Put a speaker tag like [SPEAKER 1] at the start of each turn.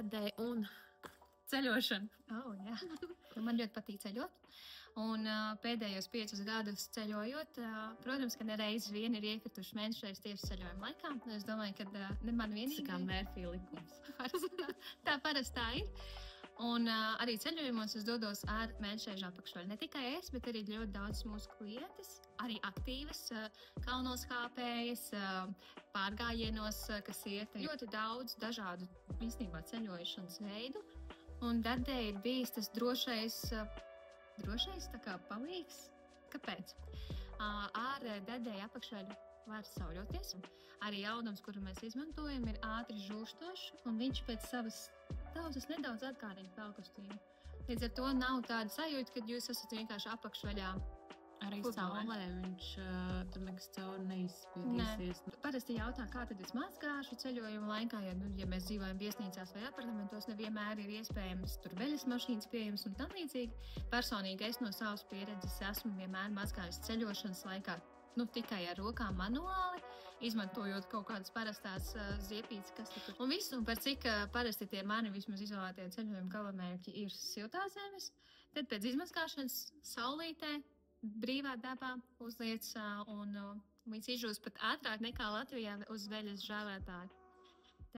[SPEAKER 1] Dadēju un ceļošanu.
[SPEAKER 2] Jā. Man ļoti patīk ceļot. Un pēdējos 5 gadus ceļojot, protams, ka nereiz vien ir iekrituši mēnešreiz tieši ceļojuma laikā. Es domāju, ka ne man vienīgi.
[SPEAKER 1] Tas kā Mērfija likums.
[SPEAKER 2] Tā parasti tā ir. Un arī ceļojumos es dodos ar mēnešreizu apakšveļu. Ne tikai es, bet arī ļoti daudz mūsu klientes, arī aktīvas, kalnos kāpējas, pārgājienos, kas iet ļoti daudz dažādu īstenībā ceļošanas veidu. Un Dadē ir bijis tas drošais tā kā palīgs. Kāpēc? Ar Dadēju apakšveļu var sauļoties. Arī audums, kuru mēs izmantojam, ir ātri žūstošs, un viņš pēc savas daudzas nedaudz atgādina pelkostīmu. Līdz ar to nav tāda sajūta, ka jūs esat vienkārši apakšveļā.
[SPEAKER 1] Arī saulē viņš tur nekas cauri neizspiedīsies.
[SPEAKER 2] Parasti jautā, kā tad es mazgāšu ceļojumu laikā, ja mēs dzīvojam viesnīcās vai apartamentos, nevienmēr ir iespējams tur veļas mašīnas pieejams un tam līdzīgi. Personīgi es no savas pieredzes esmu vienmēr mazgājis ceļošanas laikā tikai ar rokām manuāli, izmantojot kaut kādas parastās ziepītes, kas tur. Un viss, un par cik parasti tie mani vismaz izvēlētie ceļojuma galamērķi ir siltās tad pēc izmazgāšanas saulītē, brīvā dabā uzliec un viņš izžūst pat ātrāk nekā Latvijā uz veļas žāvētāju.